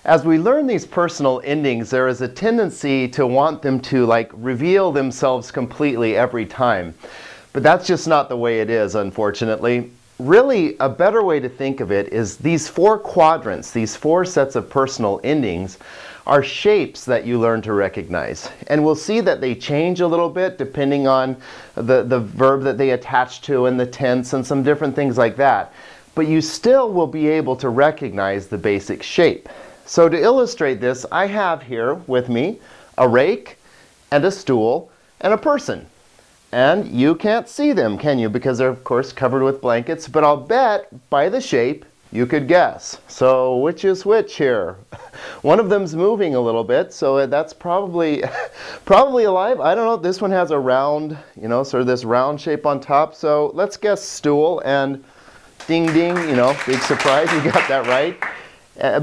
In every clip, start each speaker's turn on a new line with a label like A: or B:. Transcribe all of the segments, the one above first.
A: As we learn these personal endings, there is a tendency to want them to reveal themselves completely every time. But that's just not the way it is, unfortunately. Really, a better way to think of it is these four quadrants, these four sets of personal endings, are shapes that you learn to recognize. And we'll see that they change a little bit depending on the verb that they attach to and the tense and some different things like that. But you still will be able to recognize the basic shape. So to illustrate this, I have here with me a rake and a stool and a person. And you can't see them, can you? Because they're, of course, covered with blankets. But I'll bet by the shape you could guess. So which is which here? One of them's moving a little bit, so that's probably alive. I don't know. This one has a round, sort of this round shape on top. So let's guess stool, and ding ding, big surprise, you got that right.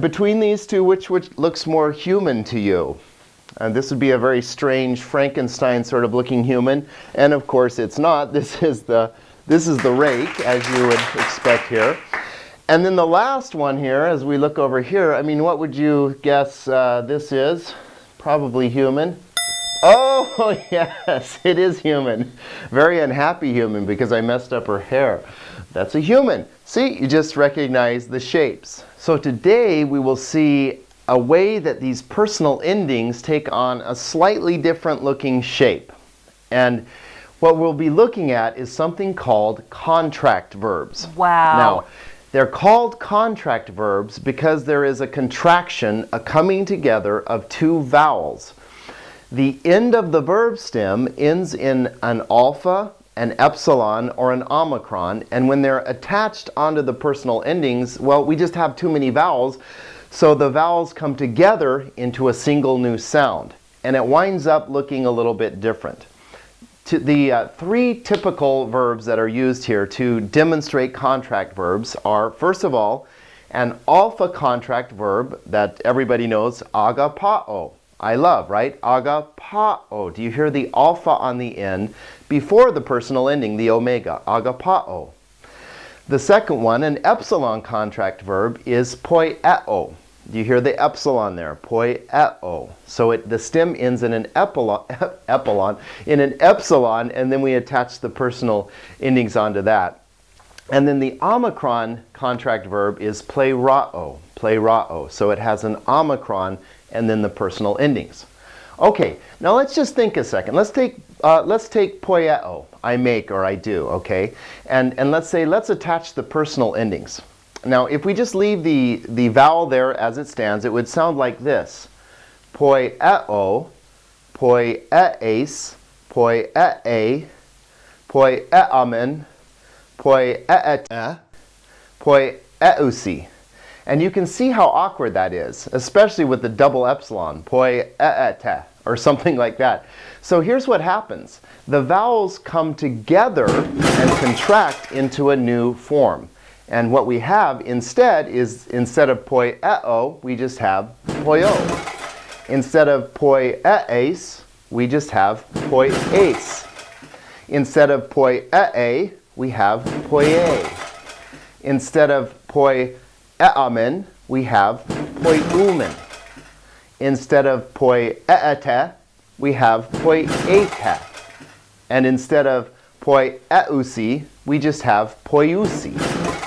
A: Between these two, which looks more human to you? And this would be a very strange Frankenstein sort of looking human, and of course it's not. This is the rake, as you would expect here. And then the last one here, as we look over here, what would you guess this is? Probably human. Oh, yes, it is human. Very unhappy human because I messed up her hair. That's a human. See, you just recognize the shapes. So today we will see a way that these personal endings take on a slightly different looking shape. And what we'll be looking at is something called contract verbs.
B: Wow.
A: Now, they're called contract verbs because there is a contraction, a coming together of two vowels. The end of the verb stem ends in an alpha, an epsilon, or an omicron, and when they're attached onto the personal endings, well, we just have too many vowels, so the vowels come together into a single new sound, and it winds up looking a little bit different. The three typical verbs that are used here to demonstrate contract verbs are, first of all, an alpha contract verb that everybody knows, agapao. I love, right? Agapao. Do you hear the alpha on the end before the personal ending, the omega? Agapao. The second one, an epsilon contract verb, is poieo. Do you hear the epsilon there? Poieo. So the stem ends in an epsilon, and then we attach the personal endings onto that. And then the omicron contract verb is pleirao. Pleirao. So it has an omicron and then the personal endings. Okay, now let's just think a second. Let's take poieo, I make or I do, okay? And let's attach the personal endings. Now, if we just leave the vowel there as it stands, it would sound like this. Poieo, poiees, poiee, poieamen, poiete, poieusi. And you can see how awkward that is, especially with the double epsilon, poiete, or something like that. So here's what happens. The vowels come together and contract into a new form. And what we have instead is, instead of poieo, we just have poio. Instead of poiees, we just have poies. Instead of poiee, we have poie. Instead of poieamen, we have poiumen. Instead of poiete, we have poiete. And instead of poieusi, we just have poiusi.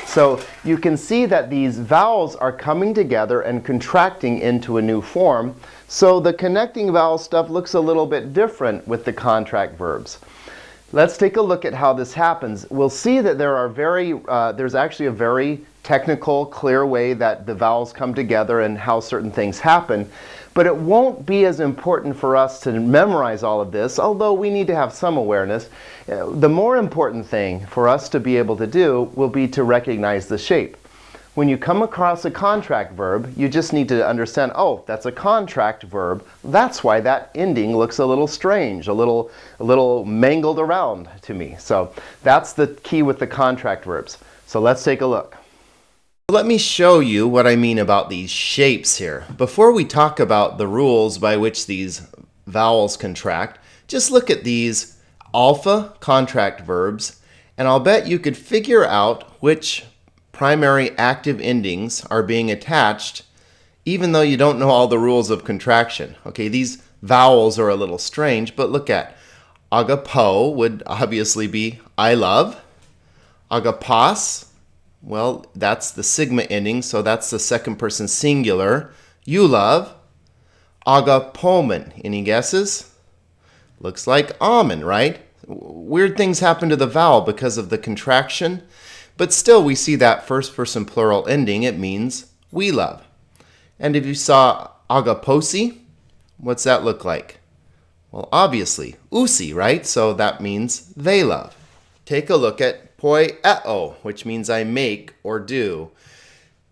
A: So you can see that these vowels are coming together and contracting into a new form. So the connecting vowel stuff looks a little bit different with the contract verbs. Let's take a look at how this happens. We'll see that there's actually a very technical, clear way that the vowels come together and how certain things happen. But it won't be as important for us to memorize all of this, although we need to have some awareness. The more important thing for us to be able to do will be to recognize the shape. When you come across a contract verb, you just need to understand, oh, that's a contract verb. That's why that ending looks a little strange, a little mangled around to me. So that's the key with the contract verbs. So let's take a look. Let me show you what I mean about these shapes here. Before we talk about the rules by which these vowels contract, just look at these alpha contract verbs, and I'll bet you could figure out which primary active endings are being attached even though you don't know all the rules of contraction. Okay, these vowels are a little strange, but look at agapo would obviously be I love. Agapas, well, that's the sigma ending, so that's the second person singular. You love. Agapomen, any guesses? Looks like almond, right? Weird things happen to the vowel because of the contraction, but still we see that first person plural ending. It means we love. And if you saw agaposi, what's that look like? Well, obviously, usi, right? So that means they love. Take a look at poieo, which means I make or do.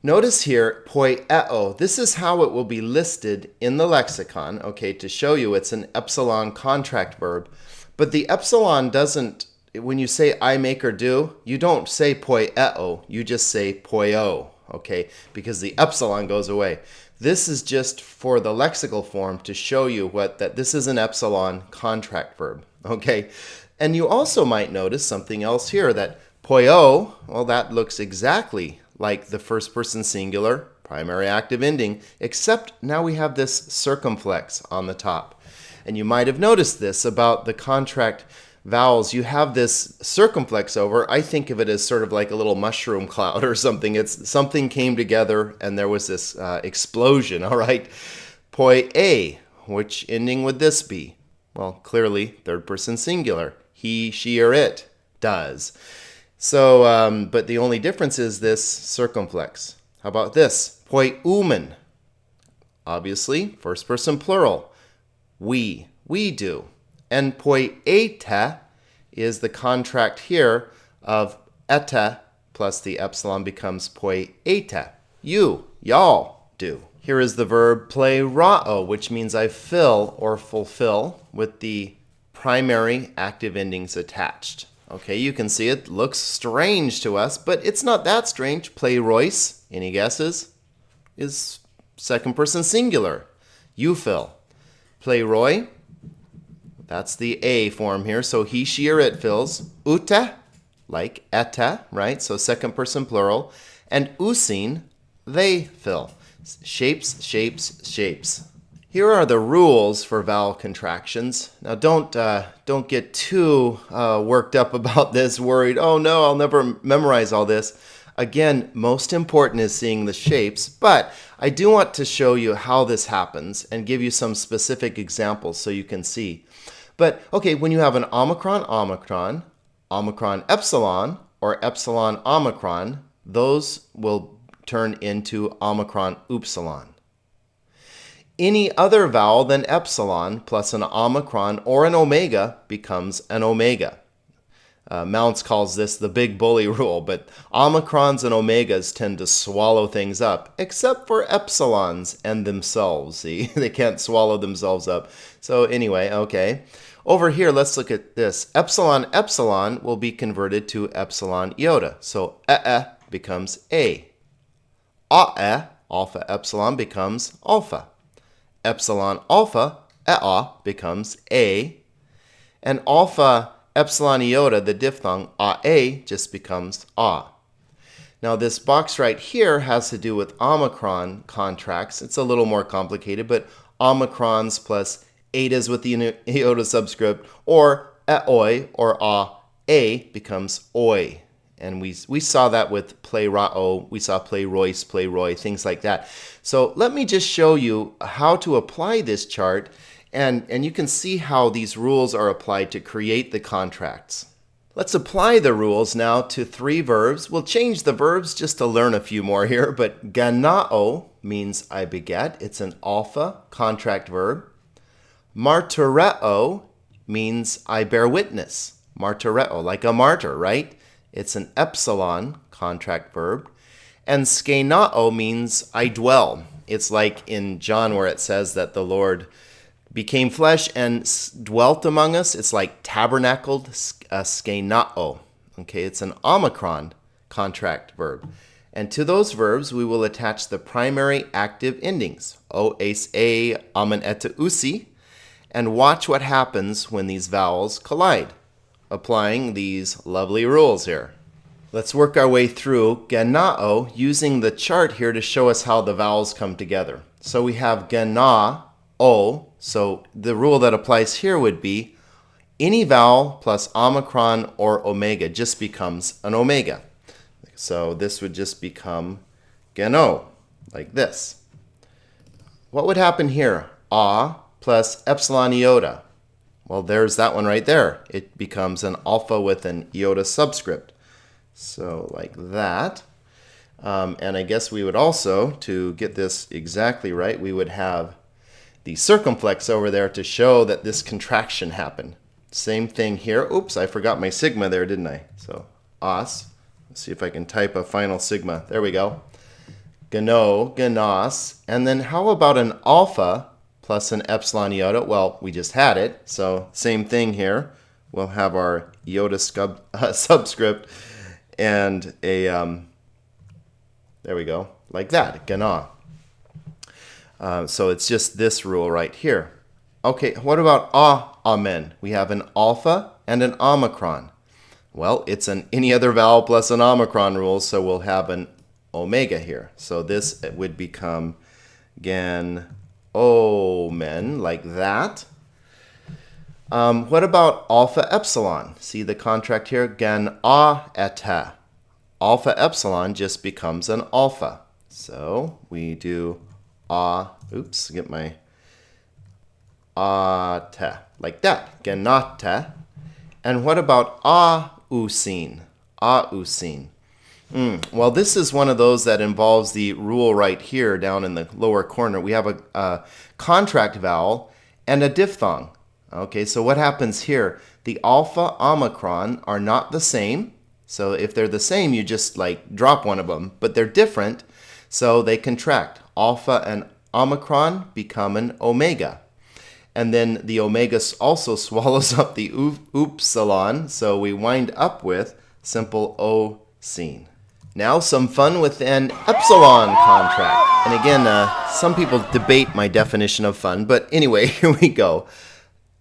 A: Notice here, poieo, this is how it will be listed in the lexicon, okay, to show you it's an epsilon contract verb. But the epsilon doesn't, when you say I make or do, you don't say poieo, you just say poio, okay, because the epsilon goes away. This is just for the lexical form to show you that this is an epsilon contract verb, okay? And you also might notice something else here, that poio, well, that looks exactly like the first person singular, primary active ending, except now we have this circumflex on the top. And you might have noticed this about the contract vowels. You have this circumflex over. I think of it as sort of like a little mushroom cloud or something. It's something came together and there was this explosion, all right? Poi-a, which ending would this be? Well, clearly third person singular. He, she, or it does. So, but the only difference is this circumflex. How about this? Poi-umen. Obviously, first person plural. We do. And poi-eta is the contract here of eta plus the epsilon becomes poi-eta. You, y'all do. Here is the verb pleirao, which means I fill or fulfill with the primary active endings attached. Okay, you can see it looks strange to us, but it's not that strange. Pleirois, any guesses? Is second person singular. You fill. Pleiroi, that's the A form here. So he, she, or it fills. Ute, like eta, right? So second person plural. And usin, they fill. Shapes, shapes, shapes. Here are the rules for vowel contractions. Now don't get too worked up about this, worried, oh no, I'll never memorize all this. Again, most important is seeing the shapes, but I do want to show you how this happens and give you some specific examples so you can see. But okay, when you have an omicron, omicron, omicron epsilon, or epsilon omicron, those will turn into omicron upsilon. Any other vowel than epsilon plus an omicron or an omega becomes an omega. Mounts calls this the big bully rule, but omicrons and omegas tend to swallow things up, except for epsilons and themselves. See, they can't swallow themselves up. So anyway, okay. Over here, let's look at this. Epsilon, epsilon will be converted to epsilon iota. So becomes a. Alpha epsilon becomes alpha. Epsilon alpha, becomes a. And alpha epsilon iota, the diphthong, a, just becomes a. Now this box right here has to do with omicron contracts. It's a little more complicated, but omicrons plus etas with the iota subscript, or aoi or a becomes oi. And we saw that with pleirao, we saw pleirois, pleiroi, things like that. So let me just show you how to apply this chart, and you can see how these rules are applied to create the contracts. Let's apply the rules now to 3 verbs. We'll change the verbs just to learn a few more here, but ganao means I beget. It's an alpha contract verb. Martyreo means I bear witness. Martyreo, like a martyr, right? It's an epsilon contract verb. And skenao means I dwell. It's like in John where it says that the Lord became flesh and dwelt among us. It's like tabernacled, skenao. Okay, it's an omicron contract verb. And to those verbs, we will attach the primary active endings. O, ace, a, amen, eta, usi. And watch what happens when these vowels collide, applying these lovely rules here. Let's work our way through genao using the chart here to show us how the vowels come together. So we have gena, o. So the rule that applies here would be any vowel plus omicron or omega just becomes an omega. So this would just become geno, like this. What would happen here? A plus epsilon iota. Well, there's that one right there. It becomes an alpha with an iota subscript. So like that. And I guess we would also, to get this exactly right, we would have the circumflex over there to show that this contraction happened. Same thing here. Oops, I forgot my sigma there, didn't I? So os. Let's see if I can type a final sigma. There we go. Geno, genos. And then how about an alpha plus an epsilon iota? Well, we just had it. So same thing here. We'll have our iota subscript and a, there we go, like that, gena. So it's just this rule right here. Okay, what about amen? We have an alpha and an omicron. Well, it's an any other vowel plus an omicron rule, so we'll have an omega here. So this would become gan omen, like that. What about alpha epsilon? See the contract here? Gan a eta. Alpha epsilon just becomes an alpha. So we do oops, get my te, like that. Ganata. And what about ausin? Ausin. Well, this is one of those that involves the rule right here down in the lower corner. We have a contract vowel and a diphthong. Okay, so what happens here? The alpha omicron are not the same. So if they're the same, you just like drop one of them, but they're different, so they contract. Alpha and omicron become an omega. And then the omega also swallows up the upsilon, so we wind up with simple O-sine. Now some fun with an epsilon contract. And again, some people debate my definition of fun, but anyway, here we go.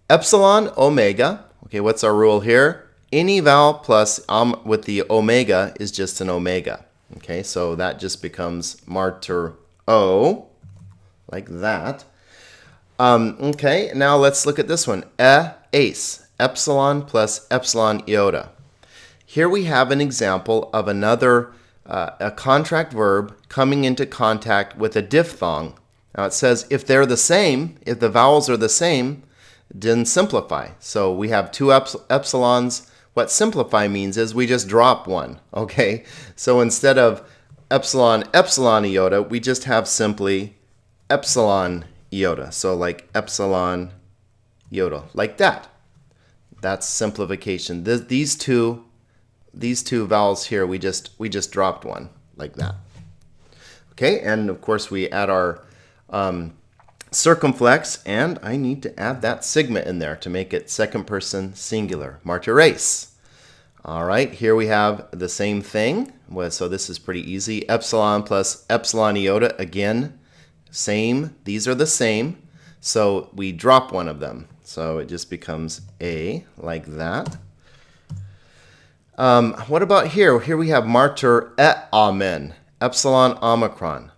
A: Epsilon, omega. Okay, what's our rule here? Any vowel plus with the omega is just an omega. Okay, so that just becomes martyr O, like that. Okay, now let's look at this one. Ace, epsilon plus epsilon iota. Here we have an example of another a contract verb coming into contact with a diphthong. Now it says if they're the same, if the vowels are the same, then simplify. So we have two epsilons. What simplify means is we just drop one, okay? So instead of epsilon iota, we just have simply epsilon iota. So like epsilon iota, like that. That's simplification. These two vowels here, we just dropped one, like that. Okay, and of course we add our circumflex, and I need to add that sigma in there to make it second person singular, martyres. All right, here we have the same thing. So this is pretty easy. Epsilon plus epsilon iota, again, same. These are the same. So we drop one of them. So it just becomes A, like that. What about here? Here we have martyr amen, epsilon omicron.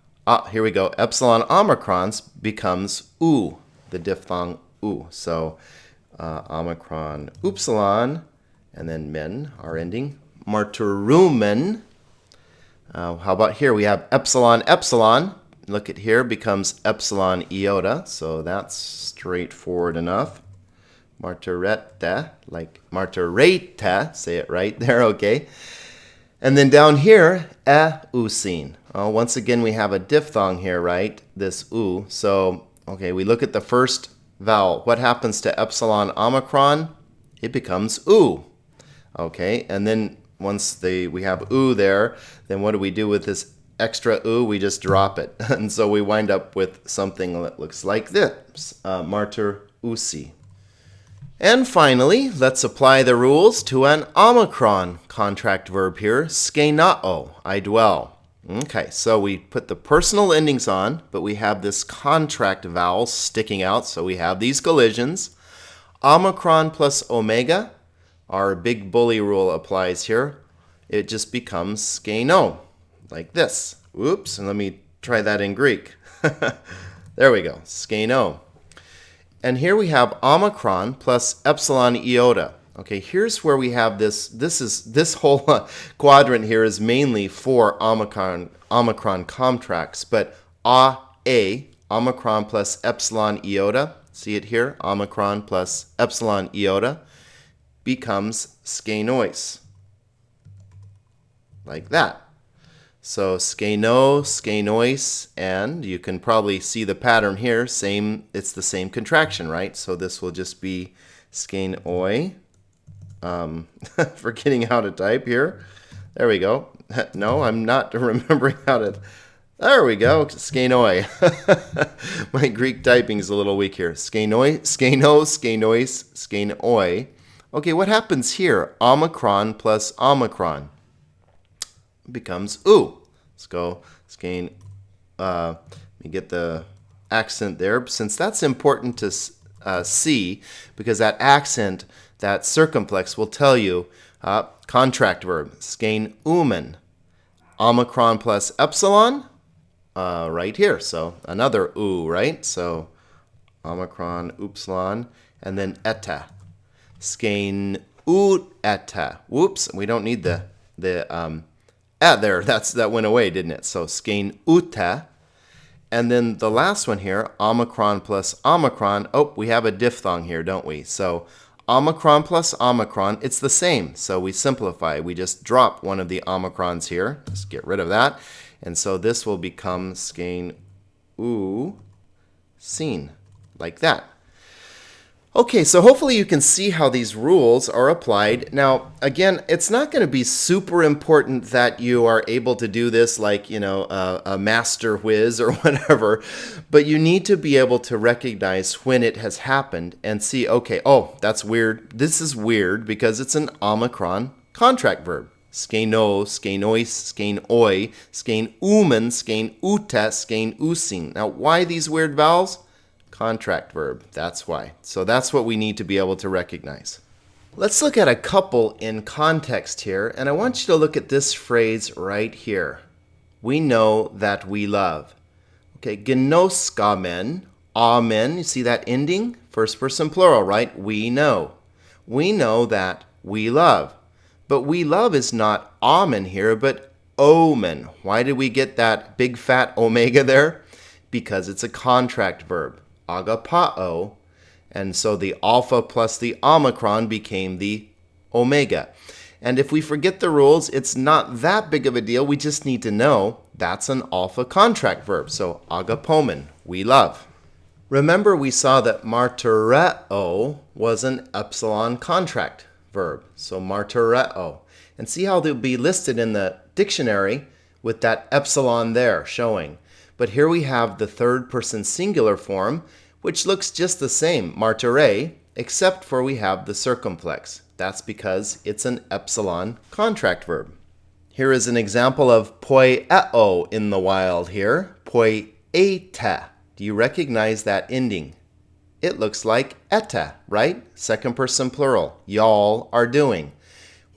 A: Here we go. Epsilon omicrons becomes U, the diphthong U. So omicron upsilon, and then men are ending. Martyrumen. How about here? We have epsilon. Look at here, becomes epsilon iota. So that's straightforward enough. Martyrete, like martyrete, say it right there, okay. And then down here, eusin. Once again, we have a diphthong here, right? This u. So, okay, we look at the first vowel. What happens to epsilon omicron? It becomes u. Okay, and then once we have u there, then what do we do with this extra u? We just drop it. And so we wind up with something that looks like this, martyr usi. And finally, let's apply the rules to an omicron contract verb here, skenao, I dwell. Okay, so we put the personal endings on, but we have this contract vowel sticking out, so we have these collisions. Omicron plus omega, our big bully rule applies here. it just becomes skeno, like this. Oops, and let me try that in Greek. There we go, skeno. And here we have omicron plus epsilon iota. Okay, here's where we have this whole quadrant here is mainly for omicron contracts, but A, omicron plus epsilon iota, see it here, omicron plus epsilon iota, becomes skenois, like that. So skeno, skenois, and you can probably see the pattern here. It's the same contraction, right? So this will just be skenoi. Forgetting how to type here. There we go. No, I'm not remembering how to. There we go. Skenoi. My Greek typing is a little weak here. Skenoi, skeno, skenois, skenoi. Okay, what happens here? Omicron plus omicron becomes oo. Let's go skene. Let me get the accent there, since that's important to see, because that accent, that circumflex, will tell you contract verb, skene umen. Omicron plus epsilon, right here. So another oo, right? So omicron, upsilon, and then eta. Skene ut eta. Whoops, we don't need the there. That went away, didn't it? So skene uta. And then the last one here, omicron plus omicron. Oh, we have a diphthong here, don't we? So omicron plus omicron, it's the same. So we simplify. We just drop one of the omicrons here. Just get rid of that. And so this will become skene u seen, like that. Okay, so hopefully you can see how these rules are applied. Now, again, it's not going to be super important that you are able to do this like, a master whiz or whatever, but you need to be able to recognize when it has happened and see, okay, oh, that's weird. This is weird because it's an omicron contract verb. Skeno, skenois, skenoi, skene umen, skene uta, skene usin. Now, why these weird vowels? Contract verb, that's why. So that's what we need to be able to recognize. Let's look at a couple in context here, and I want you to look at this phrase right here. We know that we love. Okay, genoskamen, amen, you see that ending? First person plural, right? We know. We know that we love. But we love is not amen here, but omen. Why did we get that big fat omega there? Because it's a contract verb. Agapao, and so the alpha plus the omicron became the omega. And if we forget the rules, it's not that big of a deal. We just need to know that's an alpha contract verb. So agapomen, we love. Remember, we saw that martyreo was an epsilon contract verb. So martyreo. And see how they'll be listed in the dictionary with that epsilon there showing. But here we have the third person singular form, which looks just the same, martyre, except for we have the circumflex. That's because it's an epsilon contract verb. Here is an example of poieo in the wild here. Poieta. Do you recognize that ending? It looks like eta, right? Second person plural. Y'all are doing.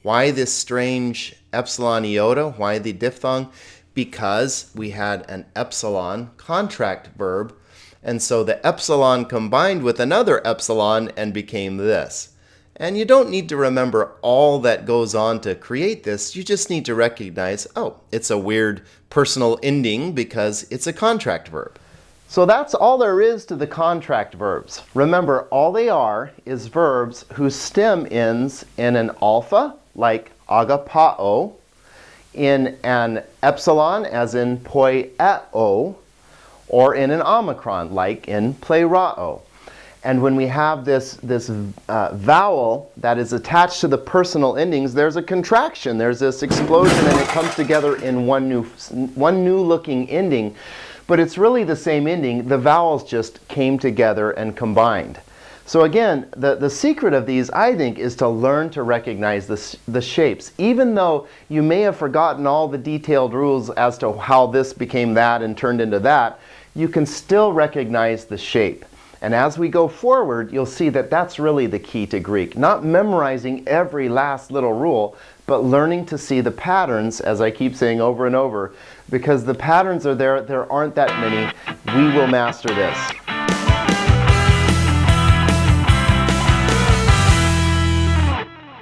A: Why this strange epsilon iota? Why the diphthong? Because we had an epsilon contract verb, and so the epsilon combined with another epsilon and became this. And you don't need to remember all that goes on to create this. You just need to recognize, oh, it's a weird personal ending because it's a contract verb. So that's all there is to the contract verbs. Remember, all they are is verbs whose stem ends in an alpha, like agapao, in an epsilon, as in poieo, or in an omicron, like in plerao. And when we have this vowel that is attached to the personal endings, there's a contraction, there's this explosion, and it comes together in one new looking ending. But it's really the same ending. The vowels just came together and combined. So again, the secret of these, I think, is to learn to recognize the shapes. Even though you may have forgotten all the detailed rules as to how this became that and turned into that, you can still recognize the shape. And as we go forward, you'll see that that's really the key to Greek. Not memorizing every last little rule, but learning to see the patterns, as I keep saying over and over, because the patterns are there. There aren't that many. We will master this.